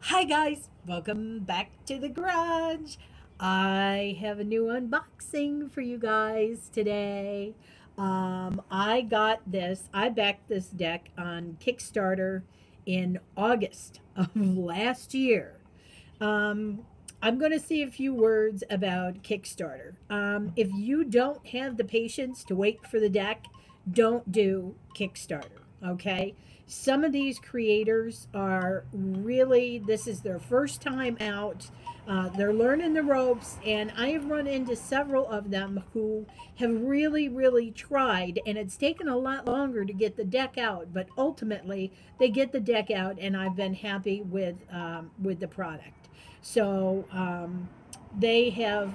Hi guys, welcome back to the garage. I have a new unboxing for you guys today. I backed this deck on Kickstarter in August of last year. Um, I'm going to say a few words about Kickstarter. If you don't have the patience to wait for the deck, don't do Kickstarter, okay? Some of these creators are really, this is their first time out. They're learning the ropes, and I have run into several of them who have really tried, and it's taken a lot longer to get the deck out, but ultimately they get the deck out, and I've been happy with the product. So they have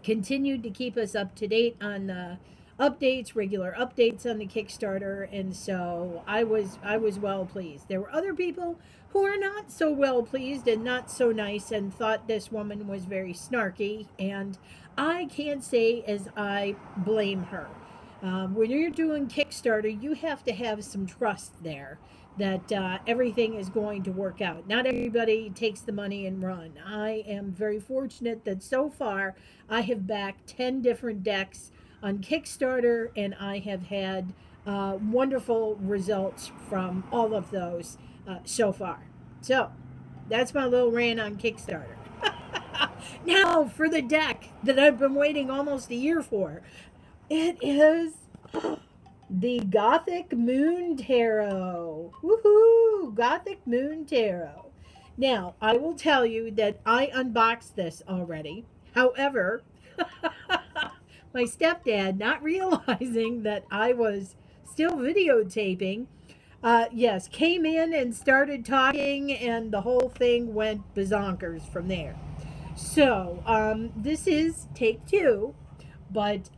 continued to keep us up to date on the updates, regular updates on the Kickstarter, and so I was well pleased. There were other people who are not so well pleased and not so nice and thought this woman was very snarky, and I can't say as I blame her. When you're doing Kickstarter, you have to have some trust there that everything is going to work out. Not everybody takes the money and run. I am very fortunate that so far I have backed 10 different decks on Kickstarter, and I have had wonderful results from all of those so far. So that's my little rant on Kickstarter. Now for the deck that I've been waiting almost a year for. It is the Gothic Moon Tarot. Woohoo! Gothic Moon Tarot. Now, I will tell you that I unboxed this already. However, my stepdad, not realizing that I was still videotaping, yes, came in and started talking, and the whole thing went bazonkers from there. So, this is take two. But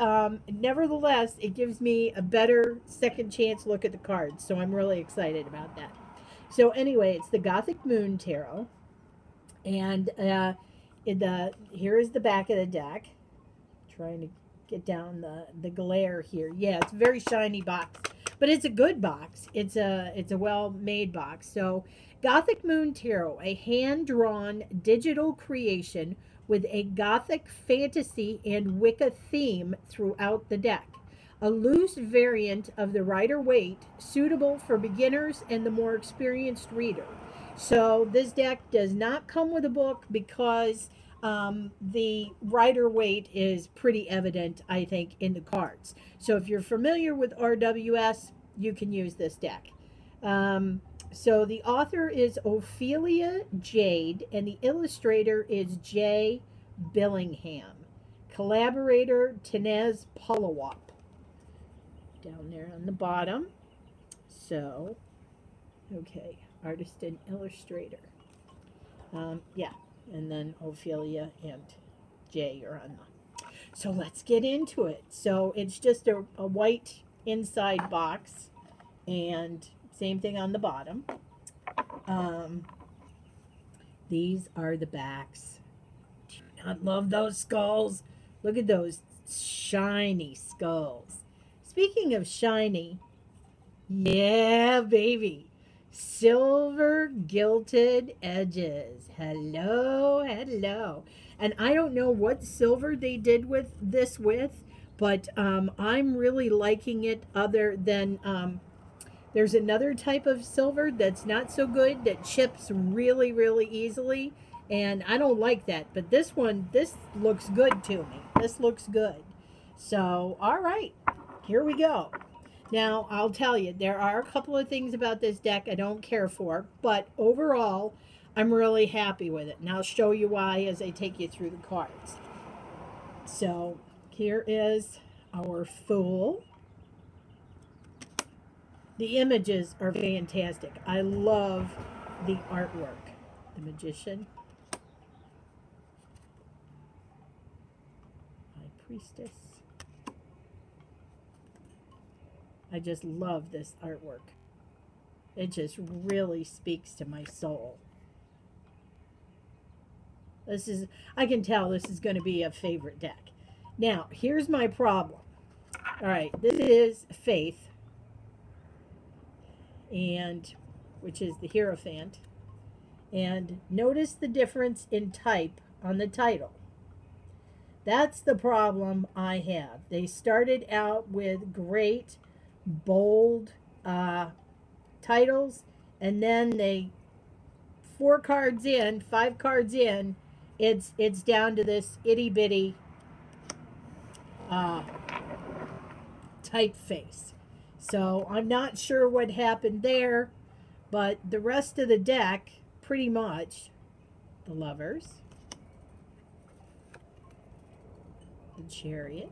nevertheless, it gives me a better second chance look at the cards. So I'm really excited about that. So anyway, it's the Gothic Moon Tarot. And here is the back of the deck. Trying to get down the glare here. Yeah, it's a very shiny box. But it's a good box. It's a well-made box. So Gothic Moon Tarot, a hand-drawn digital creation with a Gothic fantasy and Wicca theme throughout the deck. A loose variant of the Rider-Waite, suitable for beginners and the more experienced reader. So this deck does not come with a book because the Rider-Waite is pretty evident, I think, in the cards. So if you're familiar with RWS, you can use this deck. So the author is Ophelia Jade, and the illustrator is Jay Billingham. Collaborator, Tenez Pulawap. Down there on the bottom. So, okay, artist and illustrator. Yeah, and then Ophelia and Jay are on the. So let's get into it. So it's just a white inside box, and same thing on the bottom. These are the backs. Do you not love those skulls? Look at those shiny skulls. Speaking of shiny, yeah, baby. Silver gilded edges. Hello, hello. And I don't know what silver they did with this but I'm really liking it other than there's another type of silver that's not so good, that chips really easily, and I don't like that. But this one, this looks good to me. This looks good. So, all right, here we go. Now, I'll tell you, there are a couple of things about this deck I don't care for, but overall, I'm really happy with it. And I'll show you why as I take you through the cards. So, here is our Fool. The images are fantastic. I love the artwork. The Magician. High Priestess. I just love this artwork. It just really speaks to my soul. This is, I can tell this is going to be a favorite deck. Now, here's my problem. All right, this is Faith, and which is the Hierophant. And notice the difference in type on the title. That's the problem I have. They started out with great, bold titles, and then they 5 cards in, it's down to this itty bitty typeface. So I'm not sure what happened there, but the rest of the deck, pretty much, the Lovers, the Chariot.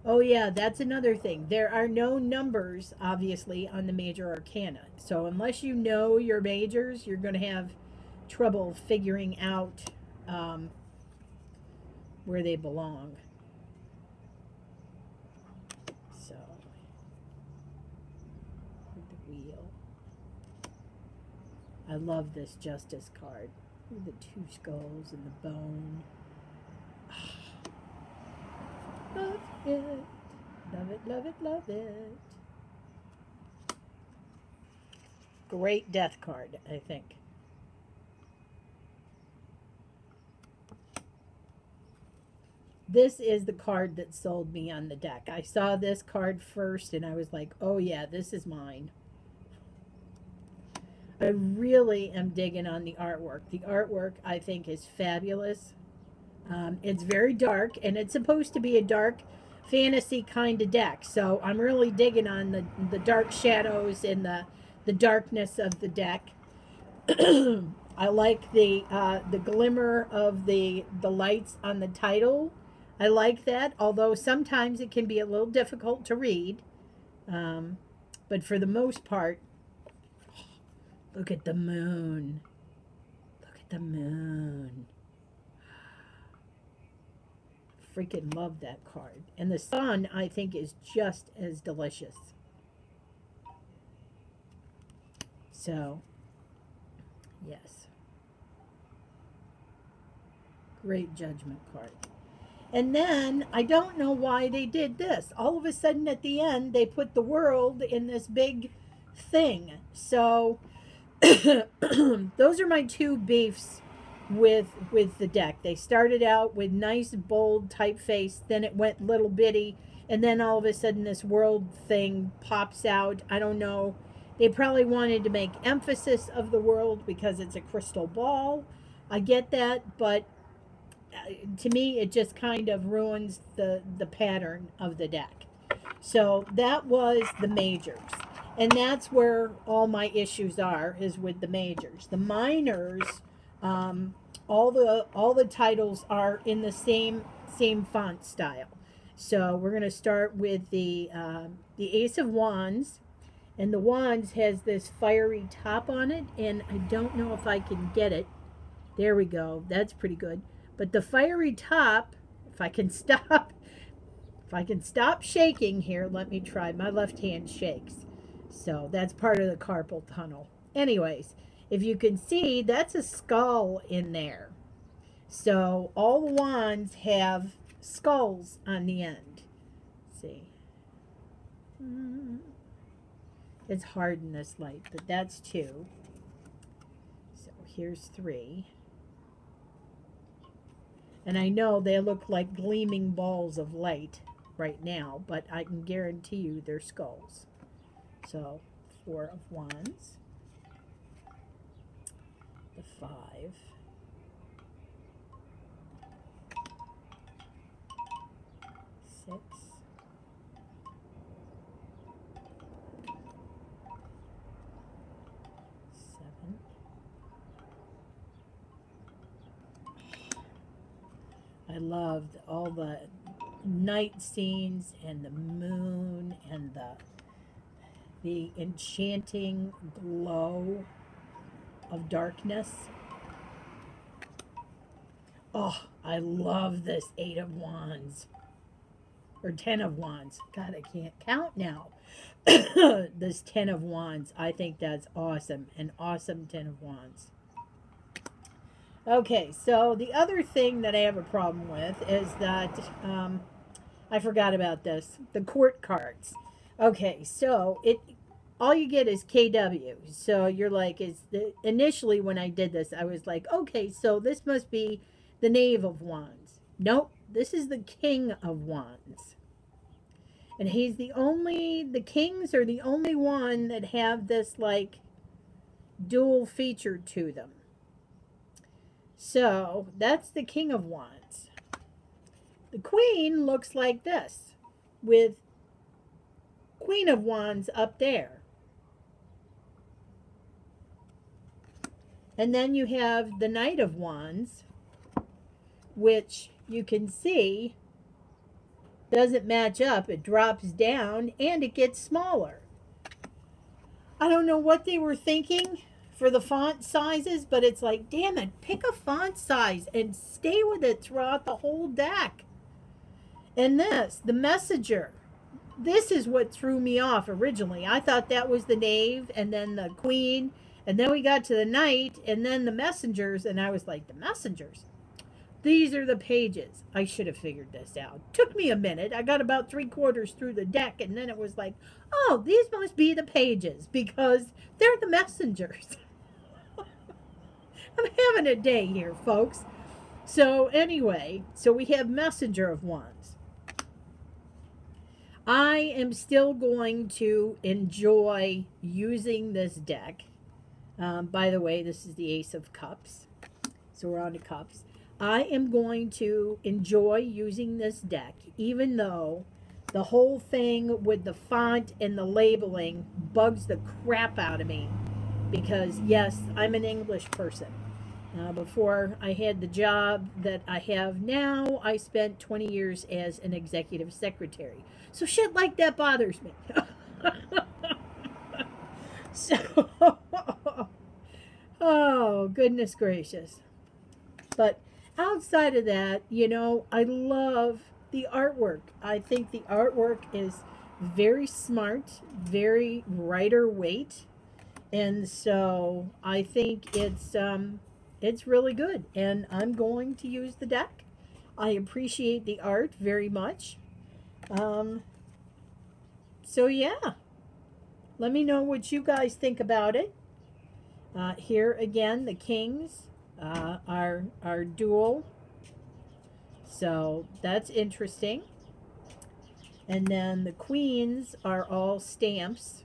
Oh yeah, that's another thing. There are no numbers, obviously, on the major arcana. So unless you know your majors, you're going to have trouble figuring out where they belong. So, the Wheel. I love this Justice card. The 2 skulls and the bone. Love it. Love it, love it, love it. Great death card, I think. This is the card that sold me on the deck. I saw this card first and I was like, oh yeah, this is mine. I really am digging on the artwork. The artwork, I think, is fabulous. It's very dark, and it's supposed to be a dark fantasy kind of deck. So I'm really digging on the dark shadows and the darkness of the deck. I like the glimmer of the lights on the title. I like that, although sometimes it can be a little difficult to read. But for the most part, look at the moon. Look at the moon. Freaking love that card. And the sun, I think, is just as delicious. So, yes. Great Judgment card. And then, I don't know why they did this. All of a sudden, at the end, they put the world in this big thing. So, those are my 2 beefs with the deck. They started out with nice bold typeface, then it went little bitty, and then all of a sudden this world thing pops out. I don't know. They probably wanted to make emphasis of the world because it's a crystal ball. I get that, but to me it just kind of ruins the pattern of the deck. So that was the majors. And that's where all my issues are, is with the majors. The minors, all the titles are in the same font style. So we're going to start with the Ace of Wands, and the Wands has this fiery top on it, and I don't know if I can get it. There we go. That's pretty good. But the fiery top, if I can stop shaking here, let me try. My left hand shakes. So that's part of the carpal tunnel. Anyways, if you can see, that's a skull in there. So all the wands have skulls on the end. Let's see. It's hard in this light, but that's 2. So here's 3. And I know they look like gleaming balls of light right now, but I can guarantee you they're skulls. So 4 of Wands, the 5, 6, 7. I loved all the night scenes and the moon and the enchanting glow of darkness. Oh, I love this 8 of Wands. Or 10 of Wands. God, I can't count now. This 10 of Wands. I think that's awesome. An awesome 10 of Wands. Okay, so the other thing that I have a problem with is that, I forgot about this. The court cards. Okay, so all you get is KW. So you're like, initially when I did this, I was like, okay, so this must be the Knave of Wands. Nope, this is the King of Wands. And the kings are the only one that have this like dual feature to them. So that's the King of Wands. The Queen looks like this, with Queen of Wands up there. And then you have the Knight of Wands, which you can see doesn't match up. It drops down and it gets smaller. I don't know what they were thinking for the font sizes, but it's like, damn it, pick a font size and stay with it throughout the whole deck. And this, the Messenger. This is what threw me off originally. I thought that was the Knave and then the Queen. And then we got to the Knight and then the Messengers. And I was like, the Messengers? These are the pages. I should have figured this out. Took me a minute. I got about 3/4 through the deck. And then it was like, oh, these must be the pages because they're the Messengers. I'm having a day here, folks. So anyway, so we have Messenger of Wands. I am still going to enjoy using this deck. By the way, this is the Ace of Cups. So we're on to Cups. I am going to enjoy using this deck, even though the whole thing with the font and the labeling bugs the crap out of me. Because, yes, I'm an English person. Before I had the job that I have now, I spent 20 years as an executive secretary. So shit like that bothers me. So, oh, goodness gracious. But outside of that, you know, I love the artwork. I think the artwork is very smart, very writer weight. And so I think it's really good. And I'm going to use the deck. I appreciate the art very much. So yeah, let me know what you guys think about it. Here again, the kings are dual, so that's interesting. And then the queens are all stamps.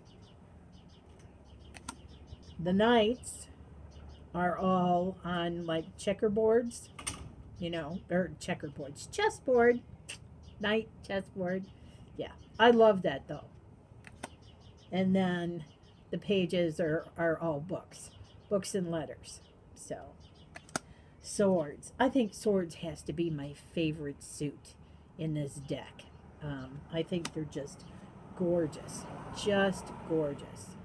The knights are all on like checkerboards, you know, or checkerboards, chessboard. Knight, chessboard. Yeah, I love that though. And then the pages are all books and letters. So, swords. I think swords has to be my favorite suit in this deck. I think they're just gorgeous. Just gorgeous.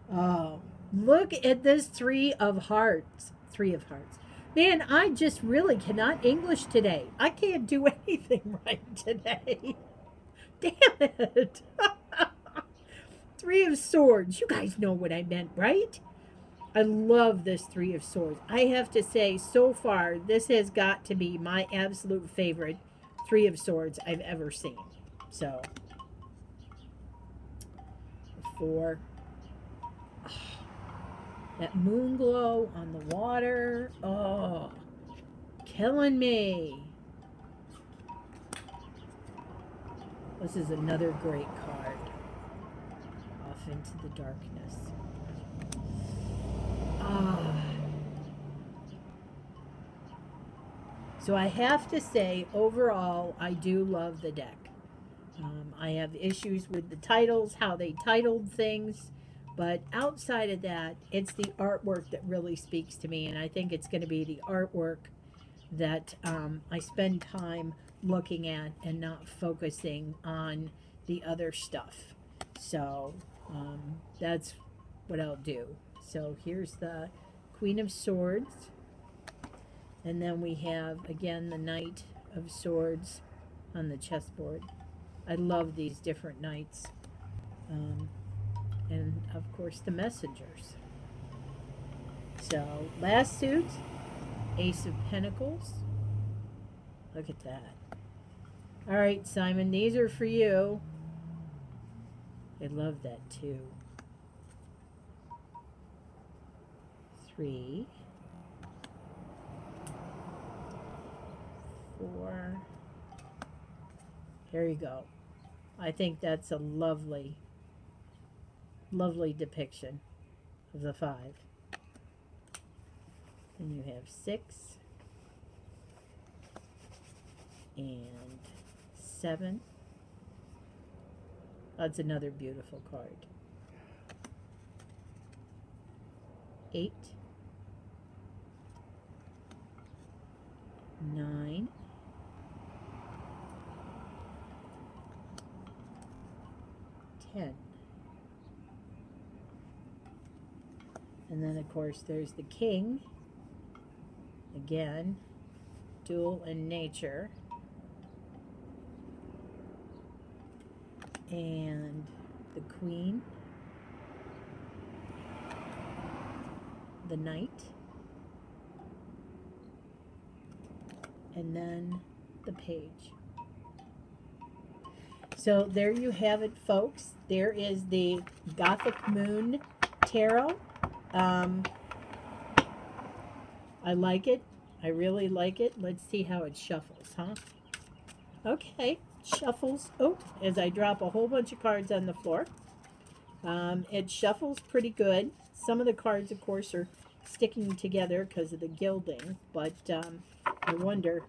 Oh, look at this Three of Hearts. Three of Hearts. Man, I just really cannot English today. I can't do anything right today. Damn it. Three of Swords. You guys know what I meant, right? I love this Three of Swords. I have to say, so far, this has got to be my absolute favorite Three of Swords I've ever seen. So, 4. Oh, that moon glow on the water. Oh, killing me. This is another great card. Off into the darkness. Ah. So I have to say, overall, I do love the deck. I have issues with the titles, how they titled things, but outside of that, it's the artwork that really speaks to me, and I think it's going to be the artwork that I spend time looking at and not focusing on the other stuff. So that's what I'll do. So here's the Queen of Swords, and then we have again the Knight of Swords on the chessboard. I love these different knights, and of course the messengers. So last suit, Ace of Pentacles. Look at that. All right, Simon, these are for you. I love that too. 3, 4. There you go. I think that's a lovely, lovely depiction of the 5. Then you have 6 and 7. That's another beautiful card. 8, 9, 10. And then, of course, there's the King. Again, dual in nature. And the Queen. The Knight. And then the Page. So there you have it, folks. There is the Gothic Moon Tarot. I like it. I really like it. Let's see how it shuffles, huh? Okay, shuffles. Oh, as I drop a whole bunch of cards on the floor. It shuffles pretty good. Some of the cards, of course, are sticking together because of the gilding, but I wonder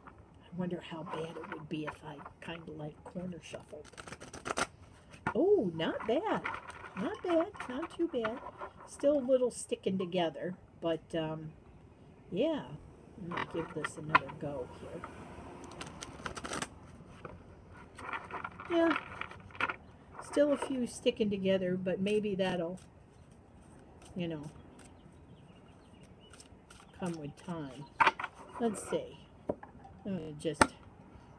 how bad it would be if I kind of like corner shuffled. Oh, not bad. Not bad. Not too bad. Still a little sticking together, but yeah. Let me give this another go here. Yeah. Still a few sticking together, but maybe that'll, you know, come with time. Let's see. I'm going to just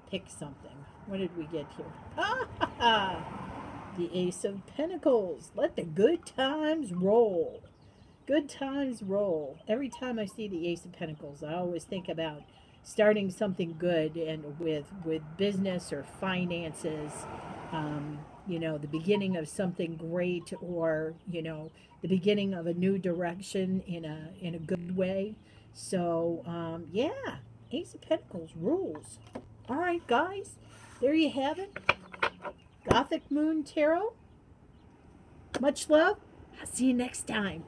pick something. What did we get here? Ah! The Ace of Pentacles. Let the good times roll. Good times roll. Every time I see the Ace of Pentacles, I always think about starting something good and with business or finances. You know, the beginning of something great, or you know, the beginning of a new direction in a good way. So yeah, Ace of Pentacles rules. All right, guys, there you have it. Gothic Moon Tarot. Much love. I'll see you next time.